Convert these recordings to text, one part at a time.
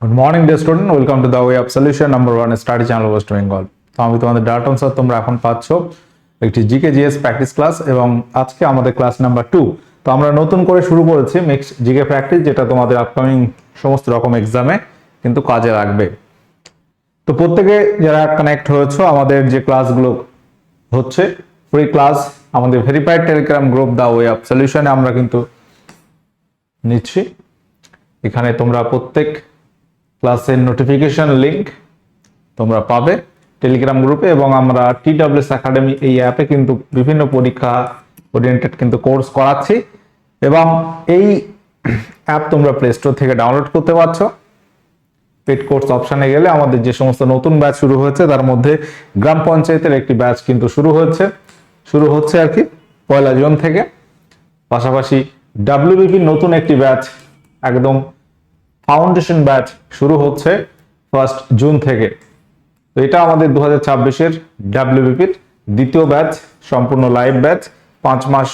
Good morning dear student, welcome to the way of solution number 1 study channel West Bengal. তো আমি তোমাদের data sir তোমরা এখন পাচ্ছ একটি জিকে জিএস প্র্যাকটিস ক্লাস এবং আজকে আমাদের ক্লাস নাম্বার 2। তো আমরা নতুন করে শুরু করেছি মিক্সড জিকে প্র্যাকটিস, যেটা তোমাদের আপকামিং সমস্ত রকম এক্সামে কিন্তু কাজে লাগবে। তো প্রত্যেকে যারা কানেক্ট হয়েছো, আমাদের যে ক্লাসগুলো হচ্ছে ফ্রি ক্লাস আমাদের verified Telegram group the way of সলিউশনে আমরা কিন্তু নিচ্ছি। এখানে তোমরা প্রত্যেক ক্লাসের নোটিফিকেশন লিংক তোমরা পাবে টেলিগ্রাম গ্রুপে, এবং আমরা TWS একাডেমি এই অ্যাপে কিন্তু বিভিন্ন পরীক্ষা ওরিয়েন্টেড কিন্তু কোর্স করাচ্ছি, এবং এই অ্যাপ তোমরা প্লে স্টোর থেকে ডাউনলোড করতে পারছো। পেড কোর্স অপশানে গেলে আমাদের যে সমস্ত নতুন ব্যাচ শুরু হয়েছে তার মধ্যে গ্রাম পঞ্চায়েতের একটি ব্যাচ কিন্তু শুরু হচ্ছে আর কি 1 জুন থেকে। পাশাপাশি WBP নতুন একটি ব্যাচ একদম ফাউন্ডেশন ব্যাচ শুরু হচ্ছে 1 জুন থেকে। তো এটা আমাদের 2026-এর WBPর দ্বিতীয় ব্যাচ, সম্পূর্ণ লাইভ ব্যাচ, 5 মাস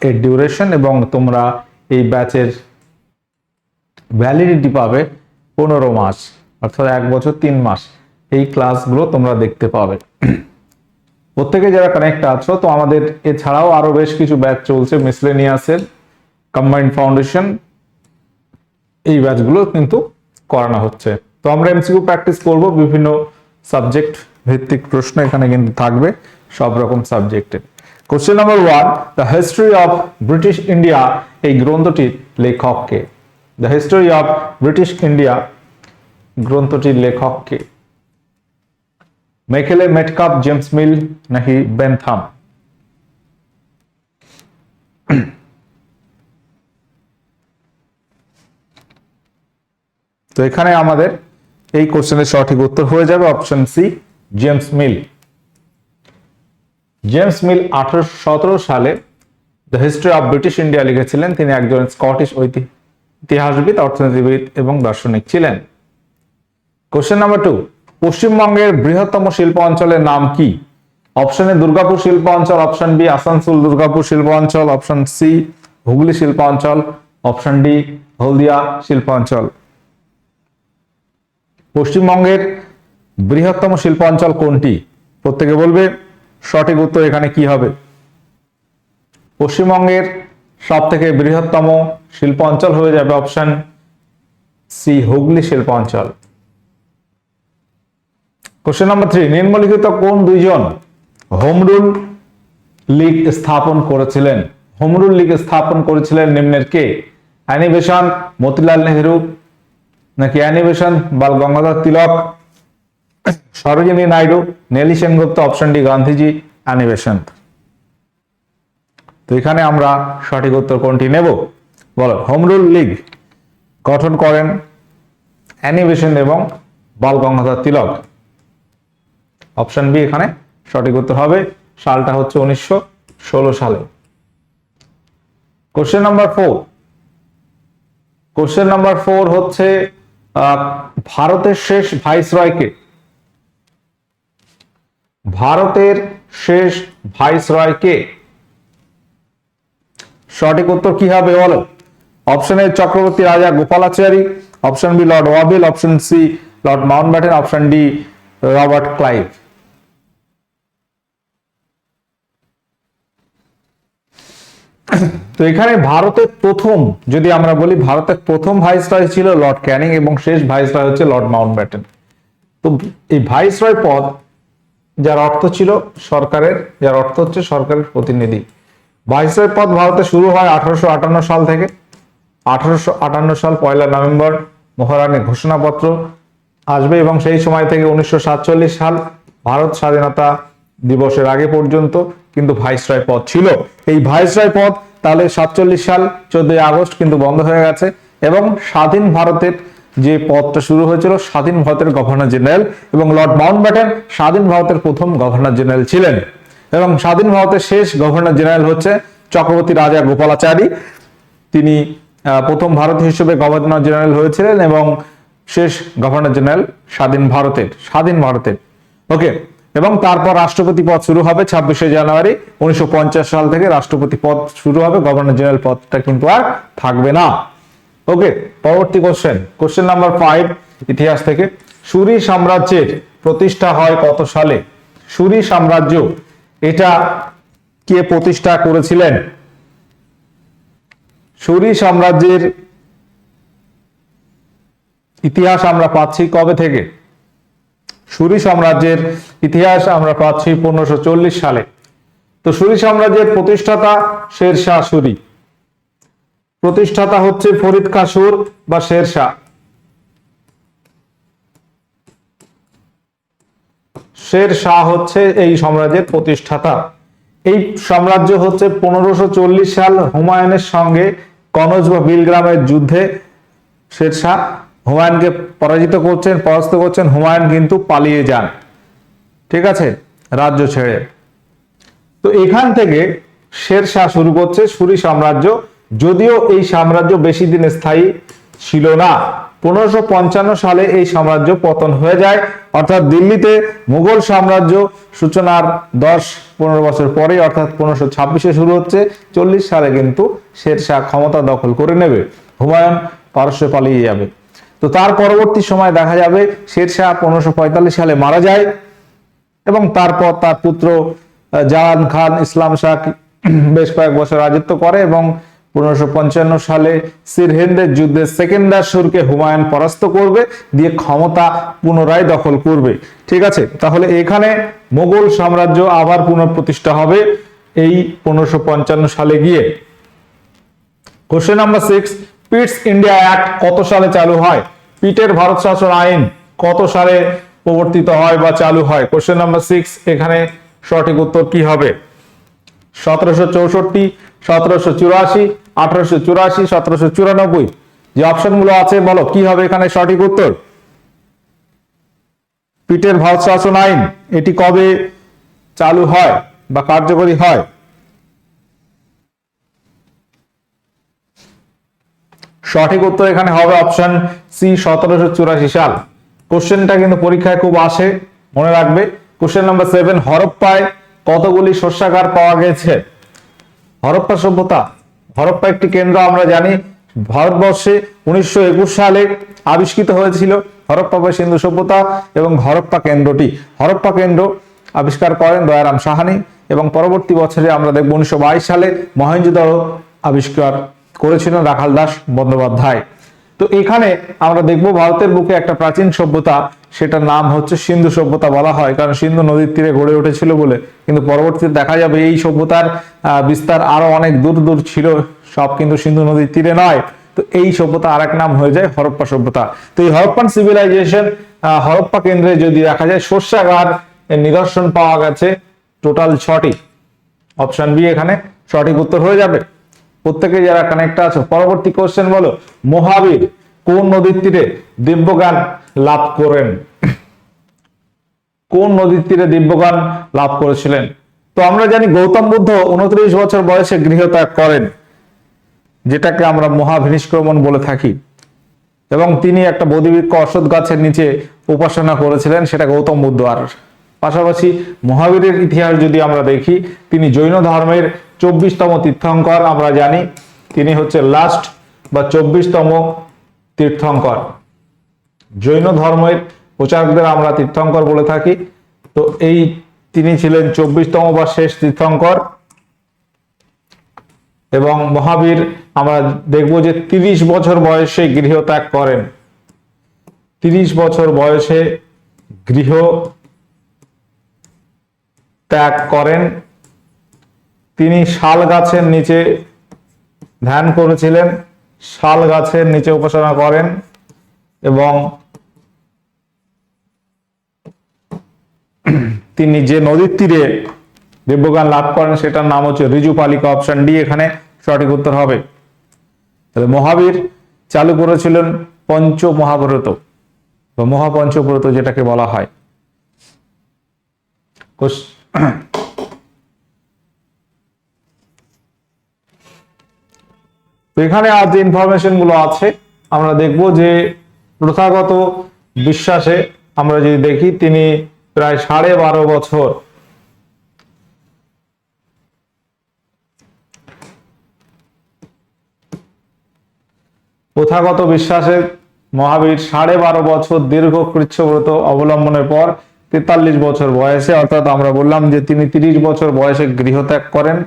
এর ডিউরেশন, এবং তোমরা এই ব্যাচের ভ্যালিডিটি পাবে 15 মাস, অর্থাৎ 1 বছর 3 মাস। এই ক্লাসগুলো তোমরা দেখতে পাবে। প্রত্যেকে যারা কানেক্ট আছো, তো আমাদের এছাড়াও আরো বেশ কিছু ব্যাচ চলছে মিসলেনিয়াসের, কম্বাইন্ড ফাউন্ডেশন, এই ব্যাচগুলো কিন্তু করানো হচ্ছে। তো আমরা এমসিকিউ প্র্যাকটিস করব, বিভিন্ন সাবজেক্ট ভিত্তিক প্রশ্ন এখানে কিন্তু থাকবে সব রকম সাবজেক্টে। Question number 1, the history of British India এই গ্রন্থটির লেখক কে? The history of British India গ্রন্থটির লেখক কে? মেকেলে, মেটকাপ, জেমস মিল নাকি বেনথাম? তো এখানে আমাদের এই কোশ্চেনের সঠিক উত্তর হয়ে যাবে option C, James Mill. James Mill 1817 সালে the history of British India লিখেছিলেন। তিনি একজন স্কটিশ ইতিহাসবিদ, অর্থনীতিবিদ এবং দার্শনিক ছিলেন। কোশ্চেন নাম্বার 2, পশ্চিমবঙ্গের বৃহত্তম শিল্প অঞ্চলের নাম কি? অপশন এ দুর্গাপুর শিল্প অঞ্চল, অপশন বি আসানসোল দুর্গাপুর শিল্প অঞ্চল, অপশন সি হুগলি শিল্প অঞ্চল, অপশন ডি হলদিয়া শিল্প অঞ্চল। পশ্চিমবঙ্গের বৃহত্তম শিল্প অঞ্চল কোনটি? প্রত্যেকে বলবে সঠিক উত্তর এখানে কি হবে। পশ্চিমবঙ্গের সব থেকে বৃহত্তম শিল্প অঞ্চল হয়ে যাবে অপশন সি, হুগলি শিল্প অঞ্চল। কোশ্চেন নাম্বার 3, নিম্নলিখিত কোন দুইজন হোম রুল লীগ স্থাপন করেছিলেন? হোম রুল লীগ স্থাপন করেছিলেন নিম্নের কে? অ্যানি বেসান্ট, মতিলাল নেহেরু নাকি Annie Besant, Bal Gangadhar Tilak, Sarojini Naidu, Nellie Sengupta, option D Gandhiji, Annie Besant. তো এখানে আমরা সঠিক উত্তর কোনটি নেব বলো? হোম রুল লীগ গঠন করেন অ্যানি বেসান্ট এবং বাল গঙ্গাধর তিলক। অপশন বি এখানে সঠিক উত্তর হবে। সালটা হচ্ছে 1916 সালে। কোশ্চেন নাম্বার 4, কোশ্চেন নাম্বার 4 হচ্ছে ভারতের শেষ ভাইসরয় কে? ভারতের শেষ ভাইসরয় কে? সঠিক উত্তর কি হবে বলো? Option A Chakravarti Rajagopalachari, option B Lord Wavell, option C Lord Mountbatten, option D Robert Clive. তো এখানে ভারতের প্রথম, যদি আমরা বলি ভারতের প্রথম ভাইসরয় ছিল লর্ড ক্যানিং এবং শেষ ভাইসরয় হচ্ছে লর্ড মাউন্টব্যাটেন। তো এই ভাইসরয় পদ যার অর্থ ছিল সরকারের, যার অর্থ হচ্ছে সরকারের প্রতিনিধি। ভাইসরয় পদ ভারতে শুরু হয় 1858 সাল থেকে। 1858 সাল 1 নভেম্বর মহারানীর ঘোষণাপত্র আসবে, এবং সেই সময় থেকে 1947 সাল ভারত স্বাধীনতা দিবসের আগে পর্যন্ত কিন্তু ভাইসরয় পদ ছিল। এই ভাইসরয় পদ তাহলে 47 সাল 14 আগস্ট কিন্তু বন্ধ হয়ে গেছে, এবং স্বাধীন ভারতের যে পদটা শুরু হয়েছিল স্বাধীন ভারতের গভর্নর জেনারেল, এবং লর্ড মাউন্টব্যাটেন স্বাধীন ভারতের প্রথম গভর্নর জেনারেল ছিলেন, এবং স্বাধীন ভারতের শেষ গভর্নর জেনারেল হচ্ছে চক্রবর্তী রাজা গোপালাচারী। তিনি প্রথম ভারতীয় হিসেবে গভর্নর জেনারেল হয়েছিলেন এবং শেষ গভর্নর জেনারেল স্বাধীন ভারতের। ওকে, এবং তারপর রাষ্ট্রপতি পদ শুরু হবে 26শে জানুয়ারি 1950 সাল থেকে রাষ্ট্রপতি পদ শুরু হবে, গভর্নর জেনারেল পদটা কিন্তু আর থাকবে না। ওকে, পরবর্তী কোশ্চেন নাম্বার 5 ইতিহাস থেকে। সুরি সাম্রাজ্যের প্রতিষ্ঠা হয় কত সালে? সুরি সাম্রাজ্য এটা কে প্রতিষ্ঠা করেছিলেন? সুরি সাম্রাজ্যের ইতিহাস আমরা পাচ্ছি কবে থেকে? সুরি সাম্রাজ্যের ইতিহাস আমরা পাচ্ছি 1540 সালে। তো সুরি সাম্রাজ্যের প্রতিষ্ঠাতা শেরশাহ সুরি। প্রতিষ্ঠাতা হচ্ছে ফরিদ খাঁ সুর বা শেরশাহ। শেরশাহ হচ্ছে এই সাম্রাজ্যের প্রতিষ্ঠাতা। এই সাম্রাজ্য হচ্ছে 1540 সাল হুমায়ুনের সঙ্গে কনৌজ বা বিলগ্রামের যুদ্ধে শেরশাহ হুমায়ুনকে পরাজিত পরাস্ত করছেন। হুমায়ুন কিন্তু পালিয়ে যান, ঠিক আছে, রাজ্য ছেড়ে। তো এখান থেকে শেরশাহ শুরু করছে সুরি সাম্রাজ্য, যদিও এই সাম্রাজ্য বেশি দিন স্থায়ী ছিল না। 1555 সালে এই সাম্রাজ্য পতন হয়ে যায়, অর্থাৎ দিল্লিতে মুঘল সাম্রাজ্য সূচনার 10-15 বছর পরে, অর্থাৎ 1526-এ শুরু হচ্ছে। 40 সালে কিন্তু শেরশাহ ক্ষমতা দখল করে নেবে, হুমায়ুন পারস্যে পালিয়ে যাবে। তো তার পরবর্তী সময় দেখা যাবে শেরশাহ 1545 সালে মারা যায় এবং তারপর তার পুত্র জাহান খান ইসলাম শাহ বেশ কয়েক বছর রাজত্ব করে এবং 1555 সালে সিরহিন্দের যুদ্ধে সেকেন্দার সুরকে হুমায়ুন পরাস্ত করবে, দিয়ে ক্ষমতা পুনরায় দখল করবে। ঠিক আছে, তাহলে এখানে মোগল সাম্রাজ্য আবার পুনঃপ্রতিষ্ঠা হবে এই 1555 সালে গিয়ে। কোশ্চেন নাম্বার 6, পিটস ইন্ডিয়া অ্যাক্ট কত সালে চালু হয়? পিটের ভারত শাসন আইন কত সালে প্রবর্তিত হয় বা চালু হয়? কোশ্চেন নাম্বার 6, এখানে সঠিক উত্তর কি হবে? 1764, 1784, 1884, 1794। যে অপশনগুলো আছে বলো কি হবে এখানে সঠিক উত্তর? পিটের ভারত শাসন আইন এটি কবে চালু হয় বা কার্যকরী হয়? সঠিক উত্তর এখানে হবে অপশন সি, 1784 সাল। কোশ্চেনটা কিন্তু পরীক্ষায় খুব আসে, মনে রাখবে। কোশ্চেন নাম্বার 7, হরপ্পায় কতগুলি শস্যাগার পাওয়া গেছে? হরপ্পা সভ্যতা, হরপ্পা একটি কেন্দ্র আমরা জানি ভারতবর্ষে 1921 সালে আবিষ্কৃত হয়েছিল হরপ্পা বা সিন্ধু সভ্যতা, এবং হরপ্পা কেন্দ্রটি, হরপ্পা কেন্দ্র আবিষ্কার করেন দয়ারাম সাহানি, এবং পরবর্তী বছরে আমরা দেখব 1922 সালে মহেঞ্জোদারো আবিষ্কার করেছিলেন রাখাল দাস বন্দ্যোপাধ্যায়। তো এখানে আমরা দেখব ভারতের বুকে একটা প্রাচীন সভ্যতা, সেটার নাম হচ্ছে সিন্ধু সভ্যতা বলা হয়, কারণ সিন্ধু নদীর তীরে গড়ে উঠেছিল বলে। কিন্তু পরবর্তীতে দেখা যাবে এই সভ্যতার বিস্তার আরো অনেক দূর দূর ছিল, সব কিন্তু সিন্ধু নদীর তীরে নয়। তো এই সভ্যতা আরেক নাম হয়ে যায় হরপ্পা সভ্যতা। তো এই হরপ্পান সিভিলাইজেশন, হরপ্পা কেন্দ্রে যদি দেখা যায় শস্যাগার নিদর্শন পাওয়া গেছে টোটাল 6টি। অপশন বি এখানে সঠিক উত্তর হয়ে যাবে। প্রত্যেকে যারা কানেক্ট আছে, পরবর্তী কোশ্চেন বলো, মহাবীর কোন নদীর তীরে দিব্যজ্ঞান লাভ করেন? কোন নদীর তীরে দিব্যজ্ঞান লাভ করেছিলেন? তো আমরা জানি গৌতম বুদ্ধ 29 বছর বয়সে গৃহত্যাগ করেন, যেটাকে আমরা মহাভিনিষ্ক্রমণ বলে থাকি, এবং তিনি একটা বোধিবৃক্ষ অশ্বত্থ গাছের নিচে উপাসনা করেছিলেন, সেটা গৌতম বুদ্ধ। আর পাশাপাশি মহাবীরের ইতিহাস যদি আমরা দেখি, তিনি জৈন ধর্মের 24তম তীর্থঙ্কর আমরা জানি, তিনি হচ্ছে লাস্ট বা 24তম তীর্থঙ্কর। জৈন ধর্মের প্রচারকদের আমরা তীর্থঙ্কর বলে থাকি। তো এই তিনি ছিলেন 24তম বা শেষ তীর্থঙ্কর। এবং মহাবীর আমরা দেখব যে 30 বছর বয়সে গৃহত্যাগ করেন। 30 বছর বয়সে গৃহ ত্যাগ করেন। তিনি শাল গাছের নিচে ধ্যান করেছিলেন, শাল গাছের নিচে উপাসনা করেন, এবং তিনি যে নদীর তীরে দিব্যজ্ঞান লাভ করেন সেটার নাম হচ্ছে ঋজুপালিকা। অপশন ডি এখানে সঠিক উত্তর হবে। তাহলে মহাবীর চালু করেছিলেন পঞ্চ মহাব্রত বা মহাপঞ্চব্রত যেটাকে বলা হয়। তো এখানে আর যে ইনফরমেশন গুলো আছে আমরা দেখব যে প্রথাগত বিশ্বাসে আমরা যদি দেখি, তিনি প্রায় 12.5 বছর প্রথাগত বিশ্বাসে মহাবীর 12.5 বছর দীর্ঘ কৃচ্ছব্রত অবলম্বনের পর 43 বছর বয়সে, অর্থাৎ আমরা বললাম যে তিনি 30 বছর বয়সে গৃহত্যাগ করেন,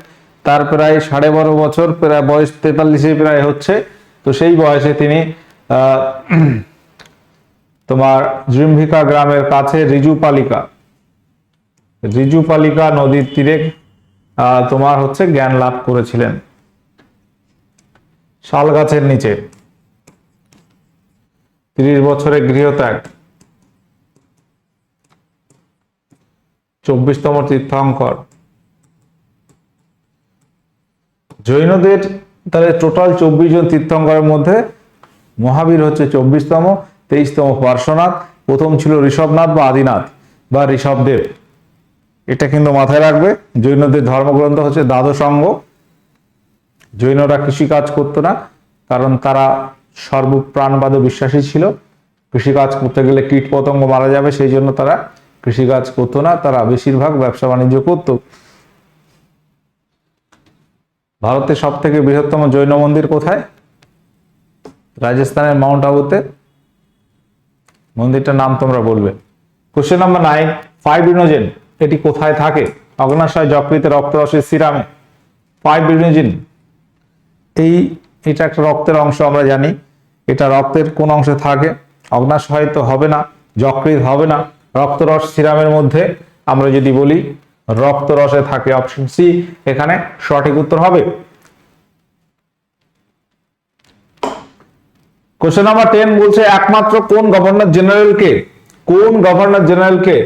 তার প্রায় 12.5 বছর, প্রায় বয়স 43 প্রায় হচ্ছে। তো সেই বয়সে তিনি তোমার জৃম্ভিকা গ্রামের কাছে রিজুপালিকা নদীর তীরে তোমার হচ্ছে জ্ঞান লাভ করেছিলেন শাল গাছের নিচে। 30 বছরে গৃহত্যাগ, 24তম তীর্থঙ্কর। জৈনদের তাহলে টোটাল 24 জন তীর্থঙ্করের মধ্যে মহাবীর হচ্ছে 24তম, 23তম পার্শ্বনাথ, প্রথম ছিল ঋষভনাথ বা আদিনাথ বা ঋষভদেব। এটা কিন্তু মাথায় রাখবে। জৈনদের ধর্মগ্রন্থ হচ্ছে দ্বাদশ অঙ্গ। জৈনরা কৃষিকাজ করতো না, কারণ তারা সর্বপ্রাণবাদে বিশ্বাসী ছিল। কৃষিকাজ করতে গেলে কীট পতঙ্গ মারা যাবে, সেই জন্য তারা কৃষিকাজ করতো না, তারা বেশিরভাগ ব্যবসা বাণিজ্য করত। ভারতের সব থেকে বৃহত্তম জৈন মন্দির কোথায়? রাজস্থানের মাউন্ট আবুতে। মন্দিরটার নাম তোমরা বলবে। কোশ্চেন নাম্বার 9, 5 ইনোজেন এটি কোথায় থাকে? অগ্নাশয়, যকৃতে, রক্তরসের সিরামে। 5 ইনোজেন এটা একটা রক্তের অংশ, আমরা জানি। এটা রক্তের কোন অংশে থাকে? অগ্নাশয় তো হবে না, যকৃৎ হবে না, রক্তরস সিরামের মধ্যে আমরা যদি বলি রক্তরসে থাকে। অপশন সি এখানে সঠিক উত্তর হবে। কোশ্চেন নাম্বার 10 বলছে একমাত্র কোন গভর্নর জেনারেলকে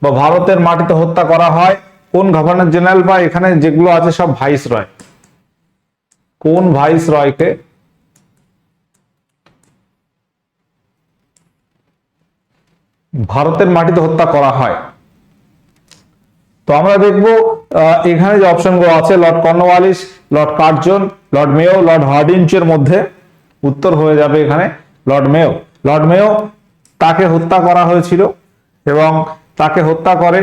বা ভারতের মাটিতে হত্যা করা হয়? কোন গভর্নর জেনারেল বা এখানে যেগুলো আছে সব ভাইস রয়, কোন ভাইস রয়কে ভারতের মাটিতে হত্যা করা হয়? তো আমরা দেখব এখানে যে অপশনগুলো আছে, Lord Cornwallis, Lord Curzon, Lord Mayo, Lord হার্ডিঞ্চের মধ্যে উত্তর হয়ে যাবে এখানে লর্ড মেও তাকে হত্যা করা হয়েছিল এবং তাকে হত্যা করে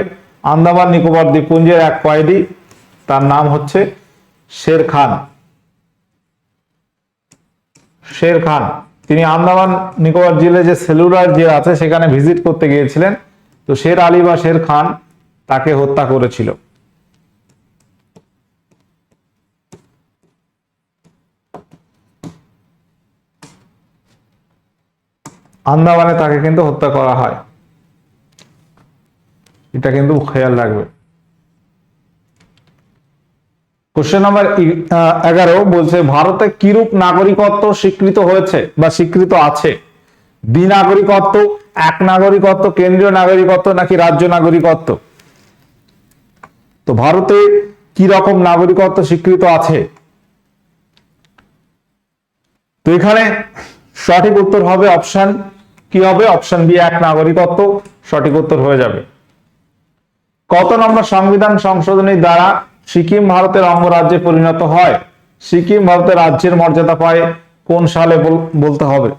আন্দামান নিকোবর দ্বীপপুঞ্জের এক কয়েদি, তার নাম হচ্ছে শের খান। তিনি আন্দামান নিকোবর জেলে যে সেলুলার জেল আছে সেখানে ভিজিট করতে গিয়েছিলেন। তো শের আলী বা শের খান তাকে হত্যা করেছিল। আন্দামানে তাকে কিন্তু হত্যা করা হয়, এটা কিন্তু খেয়াল রাখবে। কোশ্চেন নাম্বার 11 বলছে ভারতে কিরূপ নাগরিকত্ব স্বীকৃত হয়েছে বা স্বীকৃত আছে? দ্বিনাগরিকত্ব, এক নাগরিকত্ব, কেন্দ্রীয় নাগরিকত্ব নাকি রাজ্য নাগরিকত্ব? তো ভারতে কি রকম নাগরিকত্ব স্বীকৃত আছে? তো এখানে সঠিক উত্তর হবে অপশন কি হবে? অপশন বি, এক নাগরিকত্ব সঠিক উত্তর হয়ে যাবে। কত নম্বর সংবিধান সংশোধনীর দ্বারা সিকিম ভারতের অঙ্গরাজ্যে পরিণত হয়? সিকিম ভারতের রাজ্যের মর্যাদা পায় কোন সালে বলতে হবে।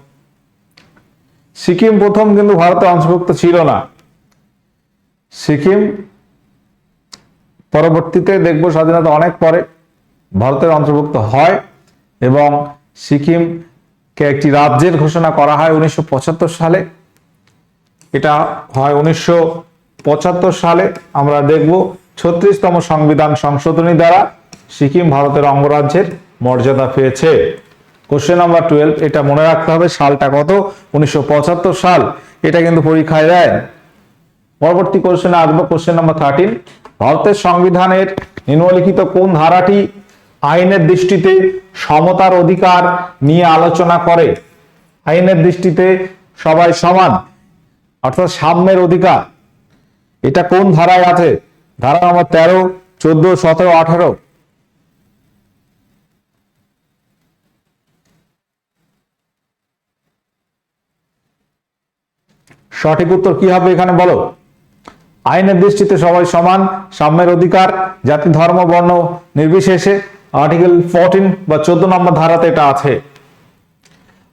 সিকিম প্রথম কিন্তু ভারতের অন্তর্ভুক্ত ছিল না। সিকিম পরবর্তীতে দেখব স্বাধীনতা অনেক পরে ভারতের অন্তর্ভুক্ত হয় এবং সিকিমকে একটি রাজ্যের ঘোষণা করা হয় 1975 সালে। এটা হয় 1975 সালে। আমরা দেখব 36তম সংবিধান সংশোধনী দ্বারা সিকিম ভারতের অঙ্গরাজ্যের মর্যাদা পেয়েছে। কোশ্চেন নাম্বার 12, এটা মনে রাখতে হবে সালটা কত, 1975 সাল। এটা কিন্তু পরীক্ষায় দেয়। পরবর্তী কোশ্চেনে আসবো কোশ্চেন নাম্বার 13, ভারতের সংবিধানের নিম্নলিখিত কোন ধারাটি আইনের দৃষ্টিতে সমতার অধিকার নিয়ে আলোচনা করে? আইনের দৃষ্টিতে সবাই সমান, অর্থাৎ সাম্যের অধিকার, এটা কোন ধারায় আছে? ধারা নম্বর 13, 14, 17, 18। সঠিক উত্তর কি হবে এখানে বলো? আইনের দৃষ্টিতে সবাই সমান, সাম্যের অধিকার, জাতি ধর্ম বর্ণ নির্বিশেষে, আর্টিকেল 14 বা 14 নম্বর ধারাতে এটা আছে।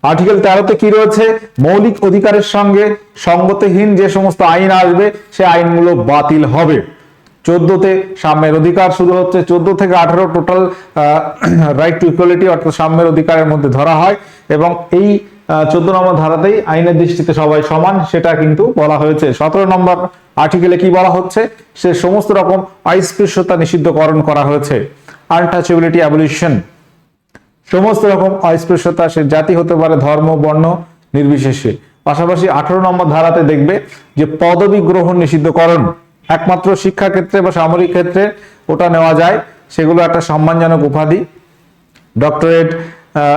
আর্টিকেল 13তে কি রয়েছে? মৌলিক অধিকারের সঙ্গে সঙ্গতিহীন যে সমস্ত আইন আসবে সে আইনগুলো বাতিল হবে। 14তে সাম্যের অধিকার শুরু হচ্ছে, 14 থেকে 18 টোটাল রাইট টু ইকুয়ালিটি অর্থাৎ সাম্যের অধিকারের মধ্যে ধরা হয়। এবং এই 14 নম্বর ধারাতেই আইনের দৃষ্টিতে সবাই সমান সেটা কিন্তু বলা হয়েছে। 17 নম্বর আর্টিকেলে কি বলা হচ্ছে, সে সমস্ত রকম অস্পৃশ্যতা নিষিদ্ধকরণ করা হয়েছে, আনটাচেবিলিটি অ্যাবলিশন, সমস্ত রকম অস্পৃশ্যতা, সে জাতি হতে পারে, ধর্ম, বর্ণ নির্বিশেষে। পাশাপাশি 18 নম্বর ধারাতে দেখবে যে পদবি গ্রহণ নিষিদ্ধকরণ, একমাত্র শিক্ষা ক্ষেত্রে বা সামরিক ক্ষেত্রে ওটা নেওয়া যায়, সেগুলো একটা সম্মানজনক উপাধি, ডক্টরেট,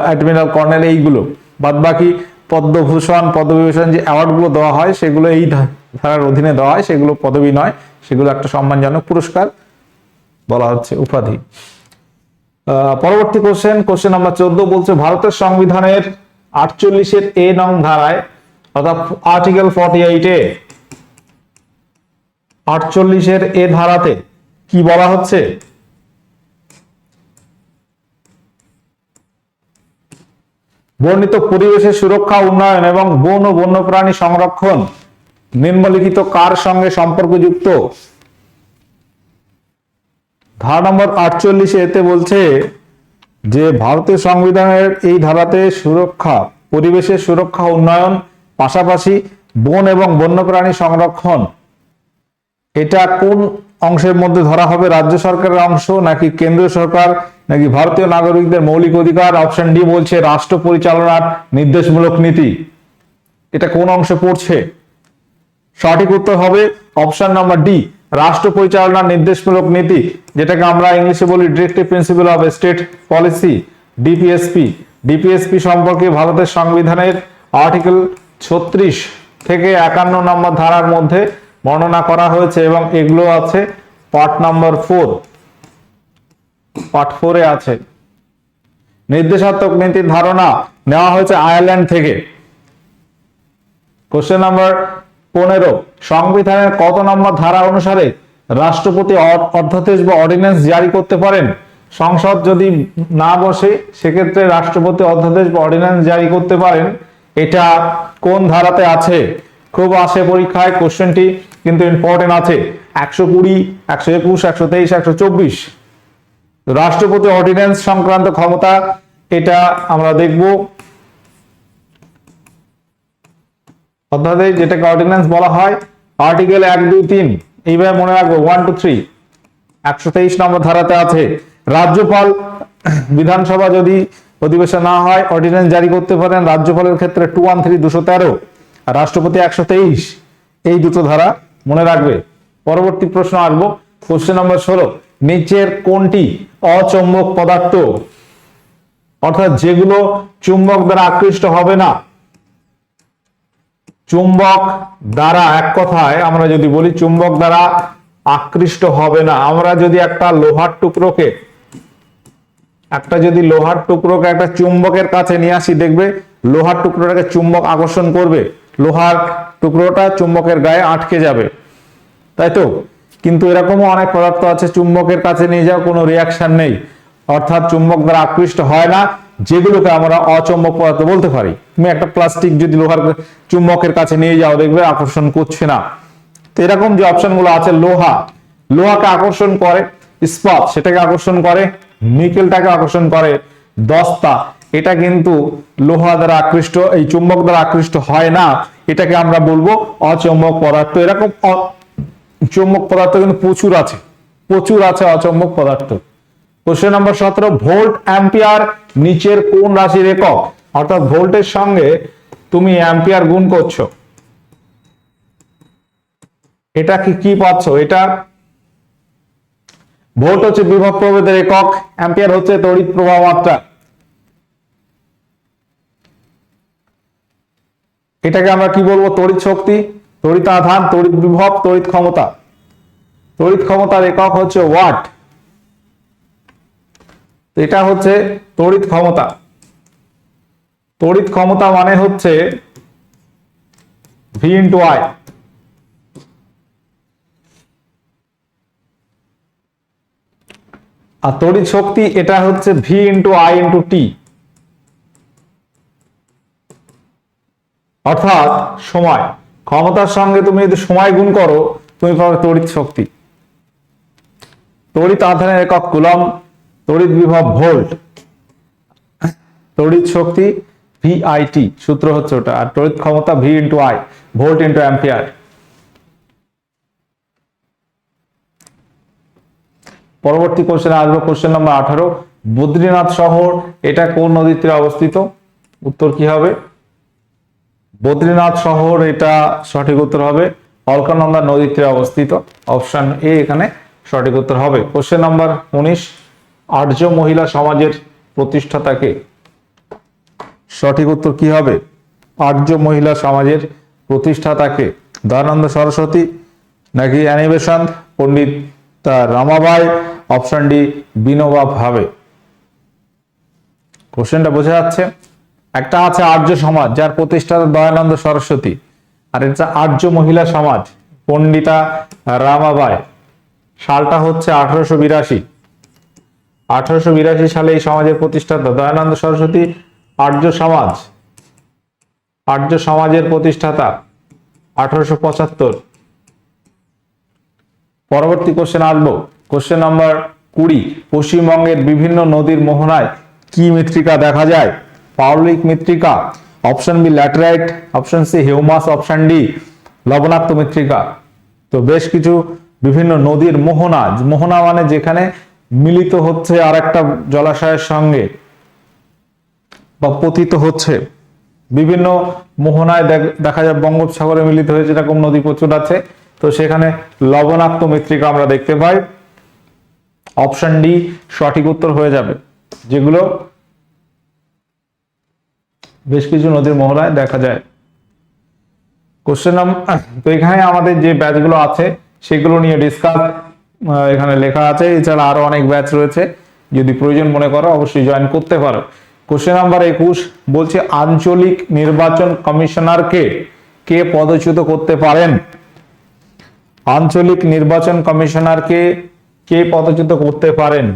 অ্যাডমিরাল, কর্নেল, এইগুলো। বাদ বাকি পদ্মভূষণ, পদ্মবিভূষণ যে অ্যাওয়ার্ডগুলো দেওয়া হয় সেগুলো এই ধারার অধীনে দেওয়া হয়, সেগুলো পদবি নয়, সেগুলো একটা সম্মানজনক পুরস্কার বলা হচ্ছে, উপাধি। পরবর্তী কোশ্চেন নাম্বার 14 বলছে ভারতের সংবিধানের 48-এর এ নং ধারায় অর্থাৎ আর্টিকেল 48-এ 48-এর এ ধারাতে কি বলা হচ্ছে, বর্ণিত পরিবেশের সুরক্ষা, উন্নয়ন এবং বন ও বন্যপ্রাণী সংরক্ষণ নিম্নলিখিত কার সঙ্গে সম্পর্কযুক্ত। ধারা নম্বর 48 এতে বলছে যে ভারতীয় সংবিধানের এই ধারাতে সুরক্ষা, পরিবেশের সুরক্ষা, উন্নয়ন, পাশাপাশি বন এবং বন্যপ্রাণী সংরক্ষণ, এটা কোন অংশের মধ্যে ধরা হবে, রাজ্য সরকারের অংশ নাকি কেন্দ্রীয় সরকার নাকি ভারতীয় নাগরিকদের মৌলিক অধিকার? অপশন ডি বলছে রাষ্ট্র পরিচালনার নির্দেশমূলক নীতি। এটা কোন অংশে পড়ছে? সঠিক উত্তর হবে অপশন নাম্বার ডি, রাষ্ট্র পরিচালনার নির্দেশমূলক নীতি, যেটাকে আমরা ইংলিশে বলি directive principal of state policy, DPSP. DPSP সম্পর্কে ভারতের সংবিধানের আর্টিকেল 36 থেকে 51 নম্বর ধারার মধ্যে বর্ণনা করা হয়েছে এবং এগুলো আছে পার্ট নাম্বার 4, পার্ট 4-এ আছে। নির্দেশাত্মক নীতির ধারণা নেওয়া হয়েছে আয়ারল্যান্ড থেকে। কোশ্চেন নাম্বার 15, সংবিধানের কত নম্বর ধারা অনুসারে রাষ্ট্রপতি অধ্যাদেশ বা অর্ডিন্যান্স জারি করতে পারেন? সংসদ যদি না বসে সেক্ষেত্রে রাষ্ট্রপতি অধ্যাদেশ বা অর্ডিন্যান্স জারি করতে পারেন, এটা কোন ধারাতে আছে? খুব আসে পরীক্ষায়, কোশ্চেনটি কিন্তু ইম্পর্টেন্ট আছে। 120, 121, 123, 124 রাষ্ট্রপতি অর্ডিন্যান্স সংক্রান্ত ক্ষমতা, এটা আমরা দেখব। অধ্যাদেশ যেটাকে অর্ডিন্যান্স বলা হয়, আর্টিকেল 1, 2, 3 এইভাবে মনে রাখবো, 1, 2, 3 123 নম্বর ধারাতে আছে। রাজ্যপাল, বিধানসভা যদি অধিবেশন না হয় অর্ডিন্যান্স জারি করতে পারেন, রাজ্যপালের ক্ষেত্রে 213, 213, আর রাষ্ট্রপতি 123, এই দুটো ধারা মনে রাখবে। পরবর্তী প্রশ্ন আসবো, কোশ্চেন নম্বর 16, নিচের কোনটি অচৌম্বক পদার্থ, অর্থাৎ যেগুলো চুম্বক দ্বারা আকৃষ্ট হবে না? চুম্বক দ্বারা, এক কথায় আমরা যদি বলি চুম্বক দ্বারা আকৃষ্ট হবে না, আমরা যদি একটা লোহার টুকরোকে একটা চুম্বকের কাছে নিয়ে আসি, দেখবে লোহার টুকরোটাকে চুম্বক আকর্ষণ করবে, লোহার টুকরোটা চুম্বকের গায়ে আটকে যাবে, তাই তো? কিন্তু এরকমও অনেক পদার্থ আছে চুম্বকের কাছে নিয়ে যাও কোনো রিয়াকশন নেই, অর্থাৎ চুম্বক দ্বারা আকৃষ্ট হয় না, যেগুলোকে আমরা অচৌম্বক পদার্থ বলতে পারি। তুমি একটা প্লাস্টিক যদি লোহার চুম্বকের কাছে নিয়ে যাও, দেখবে আকর্ষণ করছে না। তো এরকম যে অপশনগুলো আছে, লোহাকে আকর্ষণ করে, ইস্পাত সেটাকে আকর্ষণ করে, নিকেলটাকে আকর্ষণ করে, দস্তা এটা কিন্তু লোহা দ্বারা আকৃষ্ট, এই চুম্বক দ্বারা আকৃষ্ট হয় না, এটাকে আমরা বলবো অচৌম্বক পদার্থ। এরকম চৌম্বক পদার্থ কিন্তু প্রচুর আছে অচৌম্বক পদার্থ। কোশ্চেন নাম্বার 17, ভোল্ট অ্যাম্পিয়ার নিচের কোন রাশির একক? অর্থাৎ ভোল্টের সঙ্গে তুমি অ্যাম্পিয়ার গুণ করছো, এটা কি পাচ্ছ? এটা ভোল্ট হচ্ছে বিভব প্রভেদের একক, অ্যাম্পিয়ার হচ্ছে তড়িৎ প্রবাহ মাত্রা। এটাকে আমরা কি বলবো? তড়িৎ শক্তি, তড়িৎ আধান, তড়িৎ বিভব, তড়িৎ ক্ষমতা। তড়িৎ ক্ষমতার একক হচ্ছে ওয়াট, এটা হচ্ছে তড়িৎ ক্ষমতা। তড়িৎ ক্ষমতা মানে হচ্ছে V × I। আর তড়িৎ শক্তি এটা হচ্ছে V × I × T, অর্থাৎ সময়। ক্ষমতার সঙ্গে তুমি যদি সময় গুণ করো তুমি পাবে তড়িৎ শক্তি। তড়িৎ আধানের একক কুলম্ব, তড়িৎ বিভব ভোল্ট, তড়িৎ শক্তি V VIT সূত্র হচ্ছে ওটা, আর তড়িৎ ক্ষমতা V into I, volt into ampere. পরবর্তী কোশ্চেনে আসবো, কোশ্চেন নাম্বার 18। বদ্রীনাথ শহর এটা কোন নদীর তীরে অবস্থিত? উত্তর কি হবে? বদ্রীনাথ শহর এটা সঠিক উত্তর হবে অলকানন্দা নদীর তীরে অবস্থিত। অপশন এ এখানে সঠিক উত্তর হবে। Question number 19। আর্য মহিলা সমাজের প্রতিষ্ঠাতাকে? সঠিক উত্তর কি হবে? আর্য মহিলা সমাজের প্রতিষ্ঠাতাকে? দয়ানন্দ সরস্বতী নাকি অ্যানি বেসান্ত, পণ্ডিত রামাবাই, অপশন ডি বিনোবা ভাবে? কোশ্চেনটা বোঝা যাচ্ছে? একটা আছে আর্য সমাজ যার প্রতিষ্ঠাতা দয়ানন্দ সরস্বতী, আর এটা আর্য মহিলা সমাজ পণ্ডিতা রামাবাই। সালটা হচ্ছে 1882। 1882 সালে এই সমাজের প্রতিষ্ঠাতা দয়ানন্দ সরস্বতী। আর্য সমাজের প্রতিষ্ঠাতা 1875। পরবর্তী কোশ্চেন আসবো, কোশ্চেন নাম্বার 20। পশ্চিমবঙ্গের বিভিন্ন নদীর মোহনায় কি মৃত্তিকা দেখা যায়? পাললিক মৃত্তিকা, option B laterite, option C humus, option D লবণাক্ত মৃত্তিকা। তো বেশ কিছু বিভিন্ন নদীর মোহনা, মোহনা মানে যেখানে মিলিত হচ্ছে আর একটা জলাশয়ের সঙ্গে বা পতিত হচ্ছে, বিভিন্ন মোহনায় দেখা যায় বঙ্গোপসাগরে মিলিত হয়েছে এরকম নদী প্রচুর আছে। তো সেখানে লবণাক্ত মৃত্তিকা আমরা দেখতে পাই। অপশন ডি সঠিক উত্তর হয়ে যাবে, যেগুলো বেশ কিছু নদীর মোহনায় দেখা যায়। কোশ্চেন নাম্বার, তো এখানে আমাদের যে ব্যাচগুলো আছে সেগুলো নিয়ে ডিসকাস এখানে লেখা আছে। এছাড়া আরো অনেক ব্যাচ রয়েছে, যদি প্রয়োজন মনে করো অবশ্যই জয়েন করতে পারো। কোশ্চেন নাম্বার 21 বলছে আঞ্চলিক নির্বাচন কমিশনারকে কে পদচ্যুত করতে পারেন? আঞ্চলিক নির্বাচন কমিশনারকে কে পদচ্যুত করতে পারেন?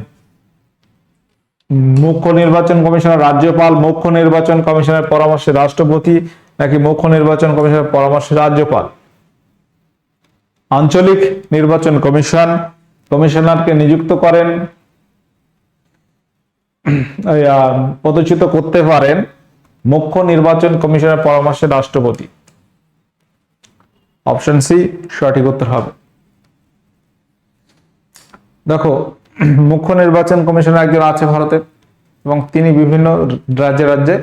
মুখ্য নির্বাচন কমিশনার রাজ্যপাল, মুখ্য নির্বাচন কমিশনের পরামর্শে রাষ্ট্রপতি, নাকি মুখ্য নির্বাচন কমিশনের পরামর্শে রাজ্যপাল? আঞ্চলিক নির্বাচন কমিশনারকে নিযুক্ত করেন, পদচ্যুত করতে পারেন মুখ্য নির্বাচন কমিশনের পরামর্শে রাষ্ট্রপতি। অপশন সি সঠিক উত্তর হবে। দেখো, মুখ্য নির্বাচন কমিশনার একজন আছে ভারতে, এবং তিনি বিভিন্ন রাজ্যে রাজ্যে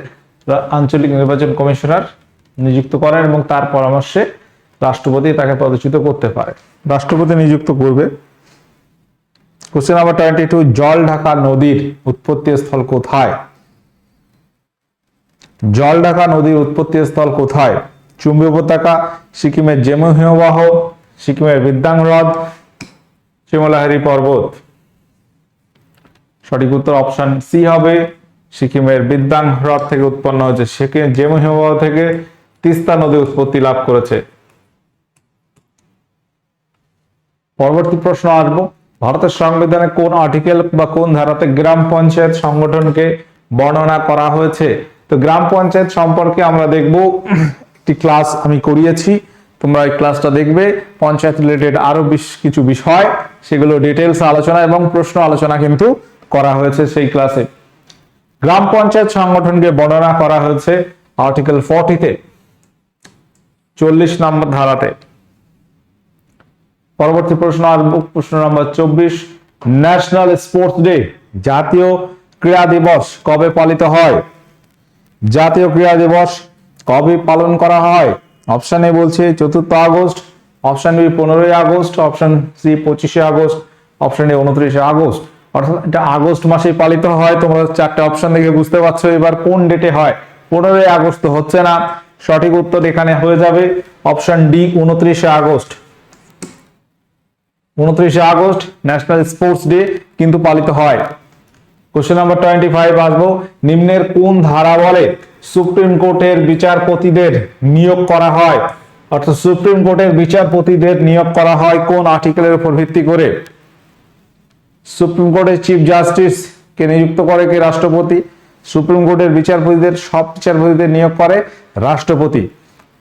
আঞ্চলিক নির্বাচন কমিশনার নিযুক্ত করেন এবং তার পরামর্শে রাষ্ট্রপতি তাকে পদচ্যুত করতে পারে, রাষ্ট্রপতি নিযুক্ত করবে। Question number 22। জল ঢাকা নদীর উৎপত্তি স্থল কোথায়? জল ঢাকা নদীর উৎপত্তি স্থল কোথায়? চুম্বী উপত্যকা, সিকিমের জেমু হিমবাহ, সিকিমের বিদ্যাং হ্রদ, শিমলাহারি পর্বত। সঠিক উত্তর অপশন সি হবে, সিকিমের বিদ্যাং হ্রদ থেকে উৎপন্ন হয়েছে। সিকিম জেমু হিমবাহ থেকে তিস্তা নদী উৎপত্তি লাভ করেছে। পরবর্তী প্রশ্ন আসবো, ভারতের সংবিধানে কোন আর্টিকেল বা কোন ধারাতে গ্রাম পঞ্চায়েত সংগঠনকে বর্ণনা করা হয়েছে? তো গ্রাম পঞ্চায়েত সম্পর্কে আমরা দেখব, একটি ক্লাস আমি করিয়েছি, তোমরা এই ক্লাসটা দেখবে। পঞ্চায়েত রিলেটেড আরো বেশ কিছু বিষয়, সেগুলো ডিটেলস আলোচনা এবং প্রশ্ন আলোচনা কিন্তু করা হয়েছে সেই ক্লাসে। গ্রাম পঞ্চায়েত সংগঠনকে বর্ণনা করা হয়েছে আর্টিকেল 40-তে, 40 নম্বর ধারাতে। পরবর্তী প্রশ্ন আসবো, প্রশ্ন নম্বর 24। ন্যাশনাল স্পোর্টস ডে, জাতীয় ক্রীড়া দিবস কবে পালিত হয়? জাতীয় ক্রীড়া দিবস কবে পালন করা হয়? অপশন এ বলছে 4 August, option B 15 August, option C 25 August, option D 29 August. অর্থাৎ এটা আগস্ট মাসে পালিত হয়। তোমরা 4টে অপশন দেখে বুঝতে পারছো এবার কোন ডেটে হয়। 15 আগস্ট তো হচ্ছে না, সঠিক উত্তর এখানে হয়ে যাবে option D 29 August. 29 August national sports day কিন্তু পালিত হয়। কোশ্চেন নাম্বার 25 আসবো, নিম্নের কোন ধারা বলে সুপ্রিম কোর্টের বিচারপতিদের নিয়োগ করা হয়? অর্থাৎ সুপ্রিম কোর্টের বিচারপতিদের নিয়োগ করা হয় কোন আর্টিকেলের উপর ভিত্তি করে? সুপ্রিম কোর্টের চিফ জাস্টিস কে নিযুক্ত করে কে? রাষ্ট্রপতি। সুপ্রিম কোর্টের বিচারপতিদের, সব বিচারপতিদের নিয়োগ করে রাষ্ট্রপতি।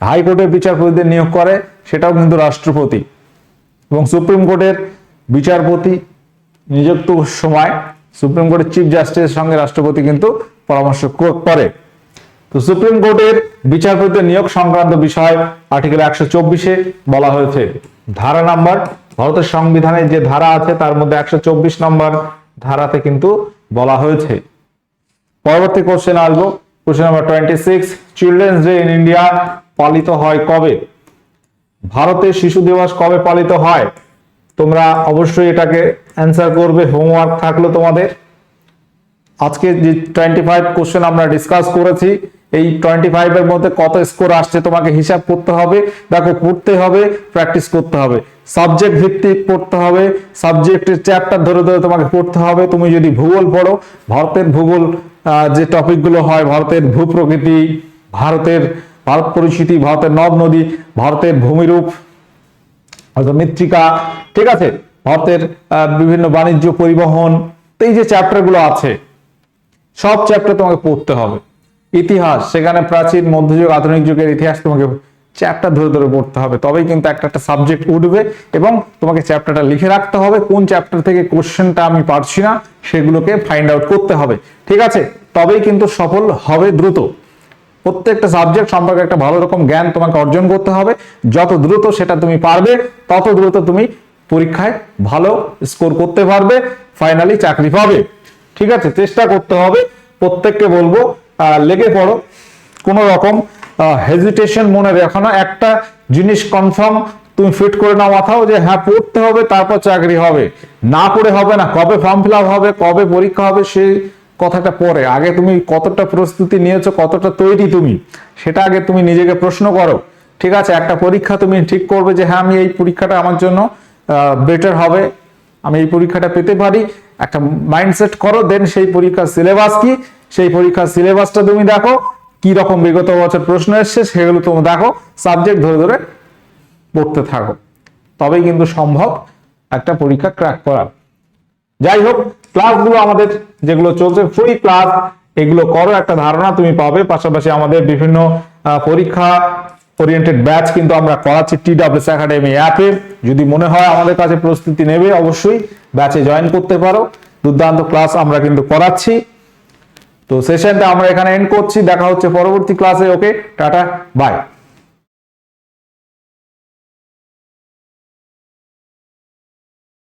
হাইকোর্টের বিচারপতিদের নিয়োগ করে, সেটাও কিন্তু রাষ্ট্রপতি। এবং সুপ্রিম কোর্টের বিচারপতি নিযুক্ত সময় সুপ্রিম কোর্টের চিফ জাস্টিসের সঙ্গে রাষ্ট্রপতি কিন্তু পরামর্শ করে। তো সুপ্রিম কোর্টের বিচারপতি নিয়োগ সংক্রান্ত বিষয় আর্টিকেল 124-এ বলা হয়েছে। ধারা নাম্বার, ভারতের সংবিধানে যে ধারা আছে তার মধ্যে 124 নম্বর ধারাতে কিন্তু বলা হয়েছে। পরবর্তী কোশ্চেন আসবো, question number 26, children's day in India পালিত হয় কবে? ভারতে শিশু দিবস কবে পালিত হয়? তোমরা অবশ্যই এটাকে অ্যান্সার করবে, হোমওয়ার্ক থাকলো তোমাদের। আজকে যে 25 কোশ্চেন আমরা ডিসকাস করেছি, এই 25 এর মধ্যে কত স্কোর আসছে তোমাকে হিসাব করতে হবে। দেখো, পড়তে হবে, প্র্যাকটিস করতে হবে, সাবজেক্ট ভিত্তিক পড়তে হবে, সাবজেক্টের চ্যাপ্টার ধরে ধরে তোমাকে পড়তে হবে। তুমি যদি ভূগোল পড়ো, ভারতের ভূগোল যে টপিকগুলো হয়, ভারতের ভূপ্রকৃতি, ভারত পরিস্থিতি, ভারতের নদ নদী, ভারতের ভূমিরূপ, মৃত্তিকা, ঠিক আছে, ভারতের বিভিন্ন বাণিজ্য পরিবহন, এই যে চ্যাপ্টারগুলো আছে সব চ্যাপ্টার তোমাকে পড়তে হবে। ইতিহাস, সেখানে প্রাচীন, মধ্যযুগ, আধুনিক যুগের ইতিহাস তোমাকে চ্যাপ্টার ধরে ধরে পড়তে হবে, তবেই কিন্তু একটা একটা সাবজেক্ট উঠবে। এবং তোমাকে চ্যাপ্টারটা লিখে রাখতে হবে, কোন চ্যাপ্টার থেকে কোশ্চেনটা আমি পারছি না সেগুলোকে ফাইন্ড আউট করতে হবে, ঠিক আছে, তবেই কিন্তু সফল হবে দ্রুত। প্রত্যেকটা সাবজেক্ট সম্পর্কে একটা ভালো রকম জ্ঞান তোমাকে অর্জন করতে হবে। যত দ্রুত সেটা তুমি পারবে, তত দ্রুত তুমি পরীক্ষায় ভালো স্কোর করতে পারবে, ফাইনালি চাকরি পাবে, ঠিক আছে। চেষ্টা করতে হবে, প্রত্যেককে বলবো লেগে পড়ো, কোনো রকম হেজিটেশন মনে রেখো না। একটা জিনিস কনফার্ম তুমি ফিট করে নাও মাথাও, যে হ্যাঁ পড়তে হবে তারপর চাকরি হবে, না পড়ে হবে না। কবে ফর্ম ফিল আপ হবে, কবে পরীক্ষা হবে, সেই কথাটা পরে, আগে তুমি কতটা প্রস্তুতি নিয়েছো, কতটা তৈরি তুমি, সেটা আগে তুমি নিজেকে প্রশ্ন করো, ঠিক আছে। একটা পরীক্ষা তুমি ঠিক করবে যে হ্যাঁ আমি এই পরীক্ষাটা আমার জন্য বেটার হবে, আমি এই পরীক্ষাটা পেতে পারি, একটা মাইন্ডসেট করো। দেন সেই পরীক্ষার সিলেবাস কি, সেই পরীক্ষার সিলেবাসটা তুমি দেখো, কি রকম বিগত বছর প্রশ্ন এসছে সেগুলো তুমি দেখো, সাবজেক্ট ধরে ধরে পড়তে থাকো, তবেই কিন্তু সম্ভব একটা পরীক্ষা ক্র্যাক করা। যাই হোক, ক্লাসগুলো আমাদের যেগুলো চলছে ফ্রি ক্লাস, এগুলো করো, একটা ধারণা তুমি পাবে। পাশাপাশি আমাদের বিভিন্ন পরীক্ষা ওরিয়েন্টেড ব্যাচ কিন্তু আমরা করাচ্ছি TWS একাডেমি অ্যাপে। যদি মনে হয় আমাদের কাছে প্রস্তুতি নেবে, অবশ্যই ব্যাচে জয়েন করতে পারো। দুর্দান্ত ক্লাস আমরা কিন্তু করাচ্ছি। তো সেশনটা আমরা এখানে এন্ড করছি, দেখা হচ্ছে পরবর্তী ক্লাসে। ওকে, টাটা, বাই।